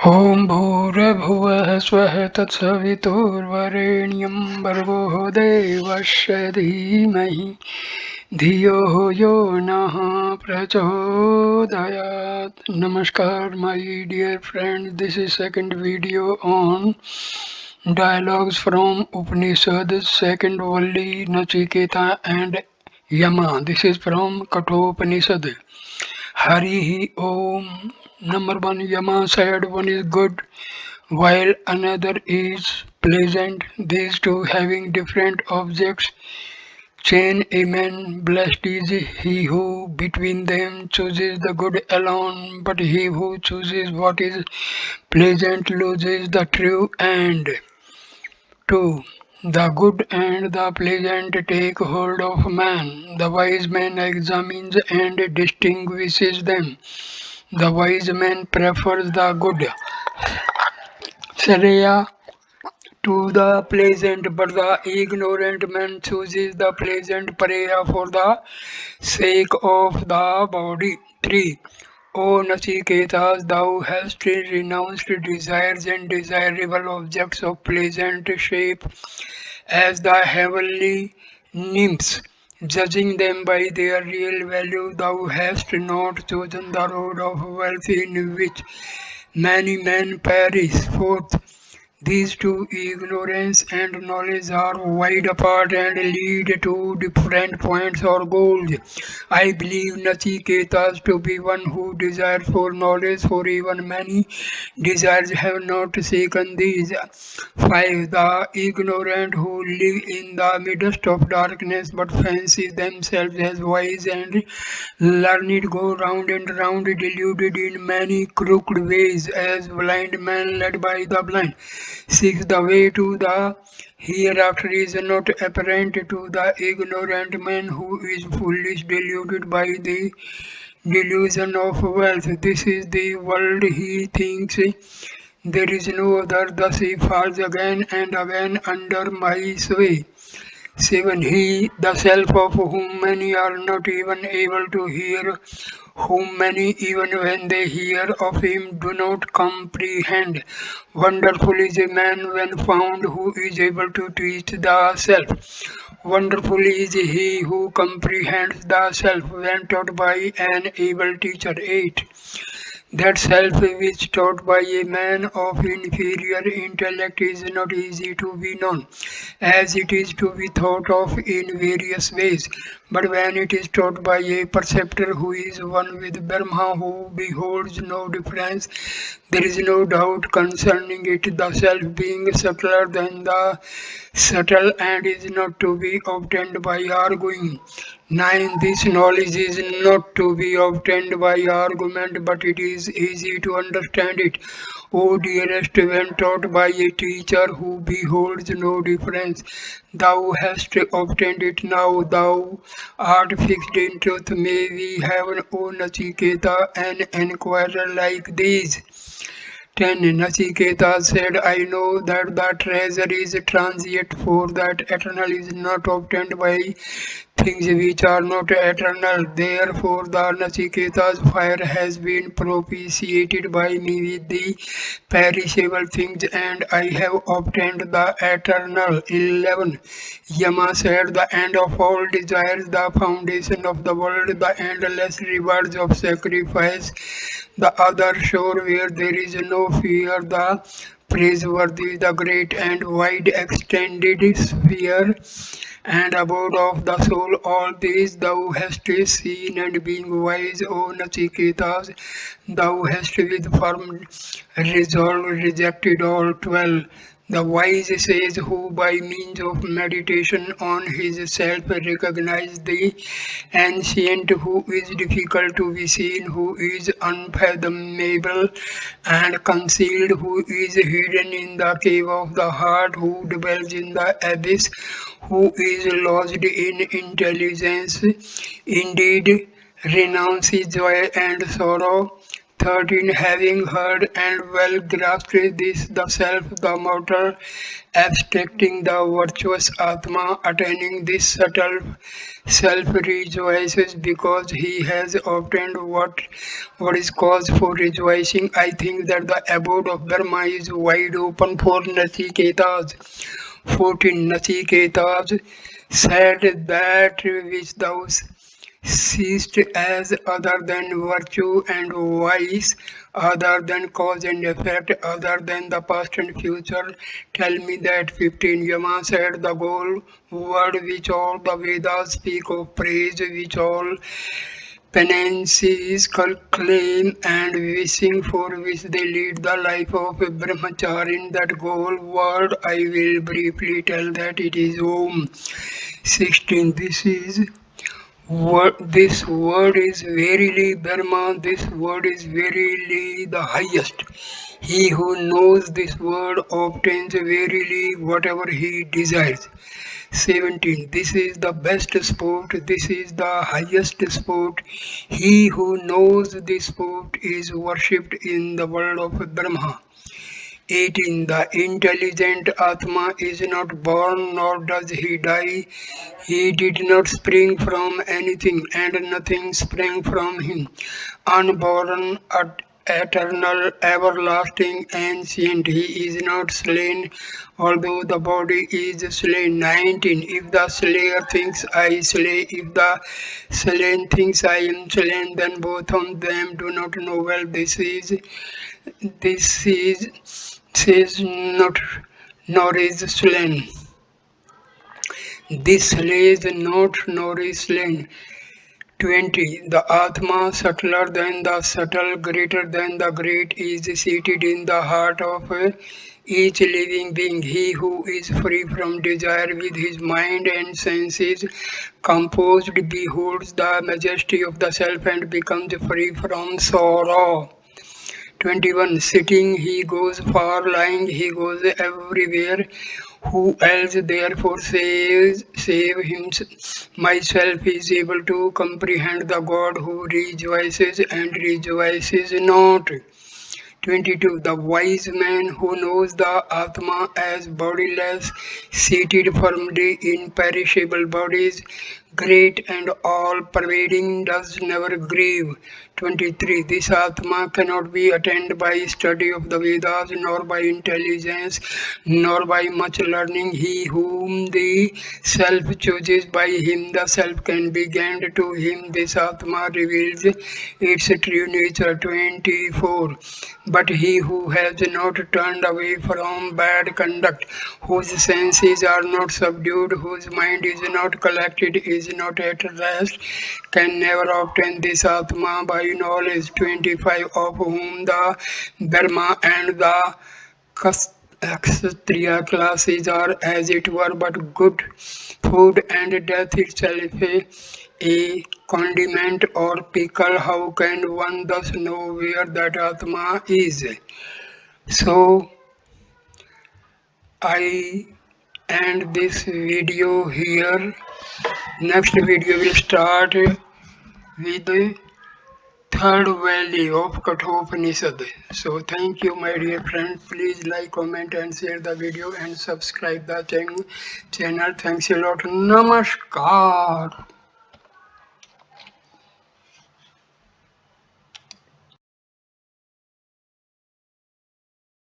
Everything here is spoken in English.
ॐ भूर्भुवः स्वः तत्सवितुर्वरेण्यं भर्गो देवस्य धीमहि धियो यो नः प्रचोदयात्. Namaskar, my dear friends. This is second video on dialogues from Upanishad, second Valli, Nachiketa and Yama. This is from Kathopnishad. Hari Om. Number one, Yama said one is good while another is pleasant. These two having different objects. Chain Amen. Blessed is he who between them chooses the good alone, but he who chooses what is pleasant loses the true end. 2. The good and the pleasant take hold of man. The wise man examines and distinguishes them. The wise man prefers the good Shreya to the pleasant, but the ignorant man chooses the pleasant Pareya for the sake of the body. 3. O Nachiketas, thou hast renounced desires and desirable objects of pleasant shape as the heavenly nymphs. Judging them by their real value, thou hast not chosen the road of wealth in which many men perish. Fourth, these two, ignorance and knowledge, are wide apart and lead to different points or goals. I believe Nachiketas to be one who desires for knowledge, for even many desires have not taken these. 5. The ignorant who live in the midst of darkness but fancy themselves as wise and learned go round and round, deluded in many crooked ways, as blind men led by the blind. 6. The way to the hereafter is not apparent to the ignorant man who is foolish, deluded by the delusion of wealth. This is the world he thinks. There is no other, thus he falls again and again under my sway. 7. He, the self of whom many are not even able to hear, whom many, even when they hear of him, do not comprehend. Wonderful is a man when found who is able to teach the self. Wonderful is he who comprehends the self when taught by an able teacher. 8. That self which taught by a man of inferior intellect is not easy to be known, as it is to be thought of in various ways. But when it is taught by a perceptor who is one with Brahma, who beholds no difference, there is no doubt concerning it, the self being subtler than the subtle and is not to be obtained by arguing. 9. This knowledge is not to be obtained by argument, but it is easy to understand it. O dearest, when taught by a teacher who beholds no difference, thou hast obtained it now, thou art fixed in truth. May we have, O Nachiketa, an enquirer like these. 10. Nachiketa said, I know that the treasure is transient, for that eternal is not obtained by things which are not eternal. Therefore, the Nachiketa's fire has been propitiated by me with the perishable things, and I have obtained the eternal. 11. Yama said, the end of all desires, the foundation of the world, the endless rewards of sacrifice, the other shore where there is no fear, the praiseworthy, the great and wide extended sphere and abode of the soul. All these thou hast seen, and being wise, O Nachiketas, thou hast with firm resolve rejected all. 12. The wise sage who by means of meditation on his self recognizes the ancient, who is difficult to be seen, who is unfathomable and concealed, who is hidden in the cave of the heart, who dwells in the abyss, who is lodged in intelligence, indeed renounces joy and sorrow, 13. Having heard and well grasped this, the self, the mortal, abstracting the virtuous Atma, attaining this subtle self rejoices because he has obtained what is cause for rejoicing. I think that the abode of Dharma is wide open for Nachiketas. 14. Nachiketas said that which thou seest as other than virtue and vice, other than cause and effect, other than the past and future. Tell me that. 15. Yama said the goal word which all the Vedas speak of, praise which all penances claim, and wishing for which they lead the life of a brahmachari. That goal word I will briefly tell that it is Om. 16. This word is verily Dharma, this word is verily the highest. He who knows this word obtains verily whatever he desires. 17. This is the best sport, this is the highest sport. He who knows this sport is worshipped in the world of Brahma. 18. The intelligent Atma is not born nor does he die. He did not spring from anything and nothing sprang from him. Unborn, eternal, everlasting, ancient. He is not slain, although the body is slain. 19. If the slayer thinks I slay, if the slain thinks I am slain, then both of them do not know well. This is says not nor is slain. This slays not nor is slain. 20. The Atma, subtler than the subtle, greater than the great, is seated in the heart of each living being. He who is free from desire with his mind and senses composed beholds the majesty of the self and becomes free from sorrow. 21. Sitting he goes far, lying he goes everywhere. Who else therefore says, save himself, myself is able to comprehend the God who rejoices and rejoices not. 22. The wise man who knows the Atma as bodiless, seated firmly in perishable bodies, great and all pervading, does never grieve. 23. This Atma cannot be attained by study of the Vedas, nor by intelligence, nor by much learning. He whom the self chooses, by him the self can be gained. To him this Atma reveals its true nature. 24. But he who has not turned away from bad conduct, whose senses are not subdued, whose mind is not collected, is not at rest, can never obtain this Atma by knowledge. 25. Of whom the Dharma and the Kshatriya classes are as it were but good food, and death itself a condiment or pickle. How can one thus know where that Atma is? So I end this video here. Next video will start with the third valley of Kathopnishad. So thank you my dear friends. Please like, comment and share the video and subscribe the channel. Thanks a lot. Namaskar.